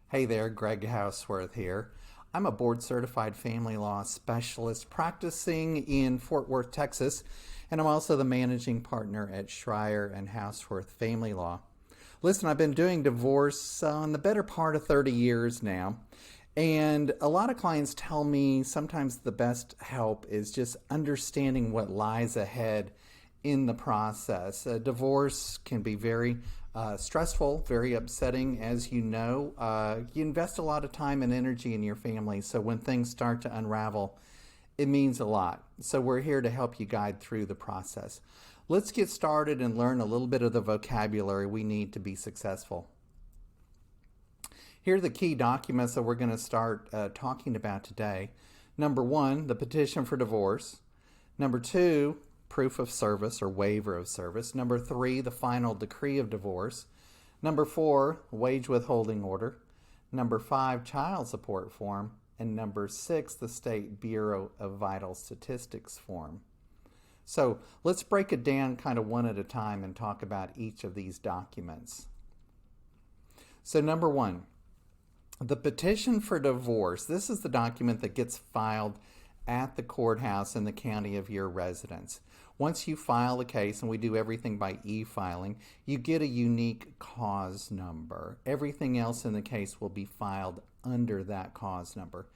Hey there, Greg Housewirth here. I'm a board certified family law specialist practicing in Fort Worth, Texas, and I'm also the managing partner at Schreier and Housewirth Family Law. Listen, I've been doing divorce on the better part of 30 years now, and a lot of clients tell me sometimes the best help is just understanding what lies ahead in the process. A divorce can be very stressful, very upsetting, as you know. You invest a lot of time and energy in your family, so when things start to unravel, it means a lot. So we're here to help you guide through the process. Let's get started and learn a little bit of the vocabulary we need to be successful. Here are the key documents that we're going to start talking about today. Number one, the petition for divorce. Number two, proof of service or waiver of service. Number three, the final decree of divorce. Number four, wage withholding order. Number five, child support form. And number six, the State Bureau of Vital Statistics form. So let's break it down kind of one at a time and talk about each of these documents. So number one, the petition for divorce. This is the document that gets filed at the courthouse in the county of your residence. Once you file the case, and we do everything by e-filing, you get a unique cause number. Everything else in the case will be filed under that cause number.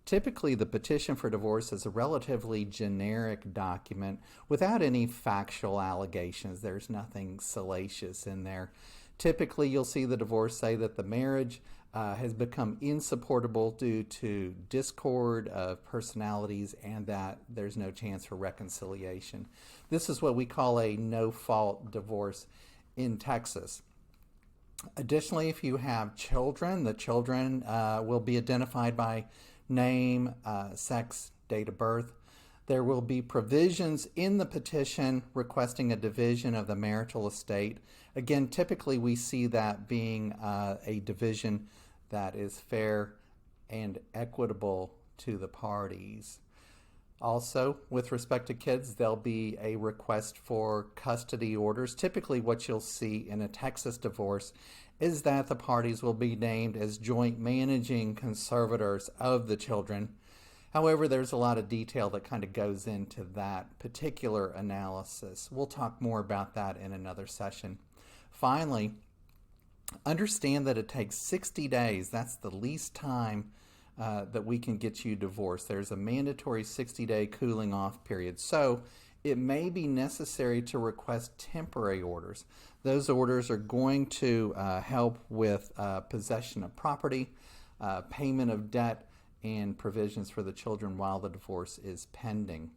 Typically, the petition for divorce is a relatively generic document without any factual allegations. There's nothing salacious in there. Typically, you'll see the divorce say that the marriage has become insupportable due to discord of personalities and that there's no chance for reconciliation. This is what we call a no-fault divorce in Texas. Additionally, if you have children, the children will be identified by name, sex, date of birth. There will be provisions in the petition requesting a division of the marital estate. Again, typically we see that being a division that is fair and equitable to the parties. Also, with respect to kids, there'll be a request for custody orders. Typically, what you'll see in a Texas divorce is that the parties will be named as joint managing conservators of the children. However, there's a lot of detail that kind of goes into that particular analysis. We'll talk more about that in another session. Finally, understand that it takes 60 days. That's the least time that we can get you divorced. There's a mandatory 60-day cooling off period. So it may be necessary to request temporary orders. Those orders are going to help with possession of property, payment of debt, and provisions for the children while the divorce is pending.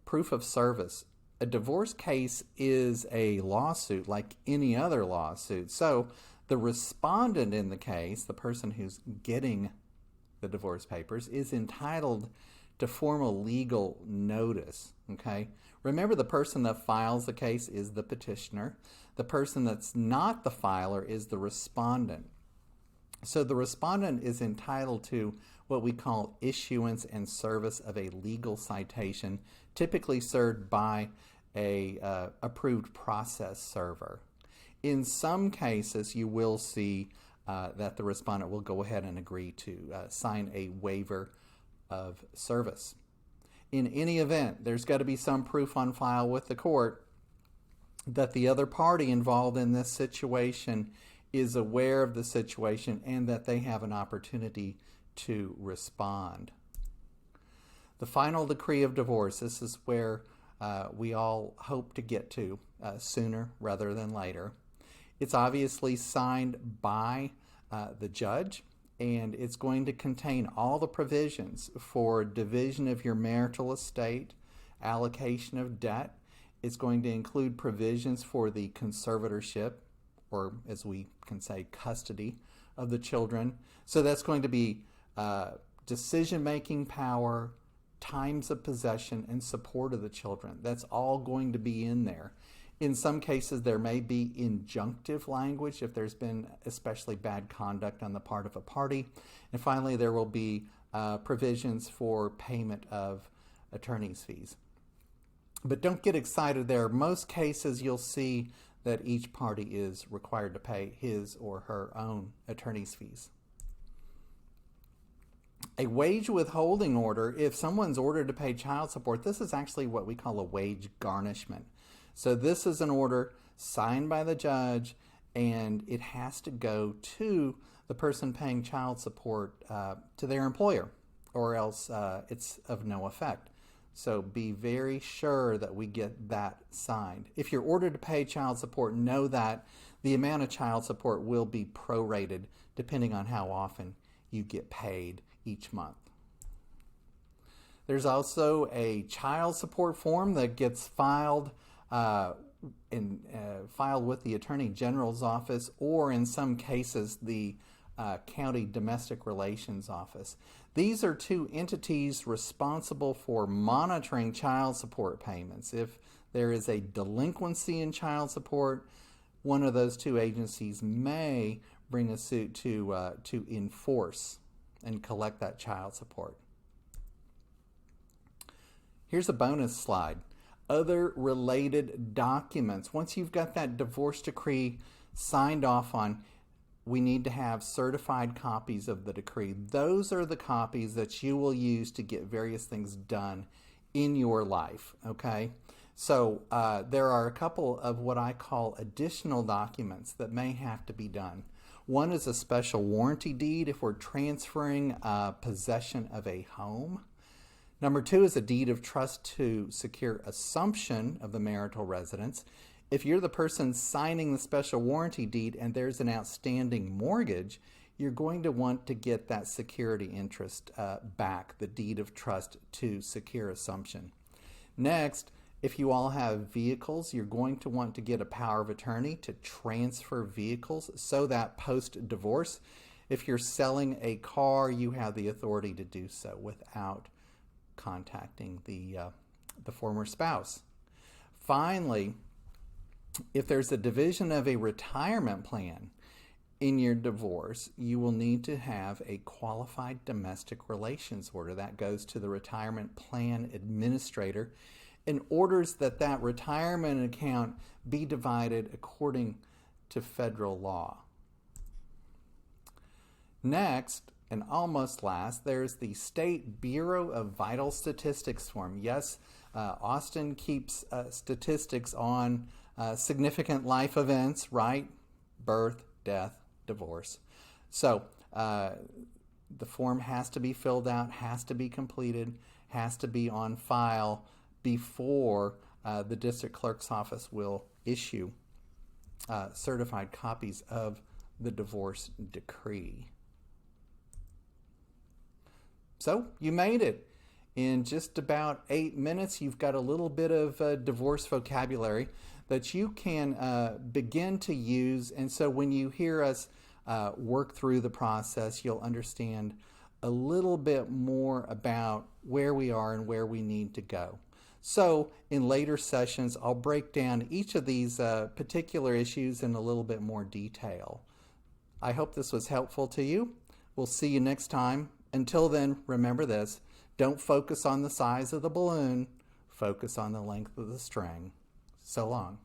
Proof of service. A divorce case is a lawsuit like any other lawsuit. So the respondent in the case, the person who's getting the divorce papers, is entitled to formal legal notice. Okay? Remember, the person that files the case is the petitioner. The person that's not the filer is the respondent. So the respondent is entitled to what we call issuance and service of a legal citation, typically served by a approved process server. In some cases, you will see that the respondent will go ahead and agree to sign a waiver of service. In any event, there's got to be some proof on file with the court that the other party involved in this situation is aware of the situation and that they have an opportunity to respond. The final decree of divorce. This is where we all hope to get to sooner rather than later. It's obviously signed by the judge, and it's going to contain all the provisions for division of your marital estate, allocation of debt. It's going to include provisions for the conservatorship, or as we can say, custody of the children. So that's going to be decision-making power, times of possession, and support of the children. That's all going to be in there. In some cases, there may be injunctive language if there's been especially bad conduct on the part of a party. And finally, there will be provisions for payment of attorney's fees. But don't get excited there. Most cases, you'll see that each party is required to pay his or her own attorney's fees. A wage withholding order, if someone's ordered to pay child support, this is actually what we call a wage garnishment. So this is an order signed by the judge, and it has to go to the person paying child support to their employer, or else it's of no effect. So be very sure that we get that signed. If you're ordered to pay child support, know that the amount of child support will be prorated depending on how often you get paid each month. There's also a child support form that gets filed with the Attorney General's office, or in some cases the County Domestic Relations Office. These are two entities responsible for monitoring child support payments. If there is a delinquency in child support, one of those two agencies may bring a suit to enforce and collect that child support. Here's a bonus slide. Other related documents. Once you've got that divorce decree signed off on, we need to have certified copies of the decree. Those are the copies that you will use to get various things done in your life, okay? So there are a couple of what I call additional documents that may have to be done. One is a special warranty deed if we're transferring possession of a home. Number two is a deed of trust to secure assumption of the marital residence. If you're the person signing the special warranty deed and there's an outstanding mortgage, you're going to want to get that security interest back, the deed of trust to secure assumption. Next, if you all have vehicles, you're going to want to get a power of attorney to transfer vehicles so that post-divorce, if you're selling a car, you have the authority to do so without contacting the former spouse. Finally, if there's a division of a retirement plan in your divorce, you will need to have a qualified domestic relations order. That goes to the retirement plan administrator and orders that that retirement account be divided according to federal law. Next, and almost last, there's the State Bureau of Vital Statistics form. Yes, Austin keeps statistics on significant life events, right? Birth, death, divorce. So the form has to be filled out, has to be completed, has to be on file before the district clerk's office will issue certified copies of the divorce decree. So you made it. In just about 8 minutes, you've got a little bit of divorce vocabulary that you can begin to use. And so when you hear us work through the process, you'll understand a little bit more about where we are and where we need to go. So in later sessions, I'll break down each of these particular issues in a little bit more detail. I hope this was helpful to you. We'll see you next time. Until then, remember this. Don't focus on the size of the balloon. Focus on the length of the string. So long.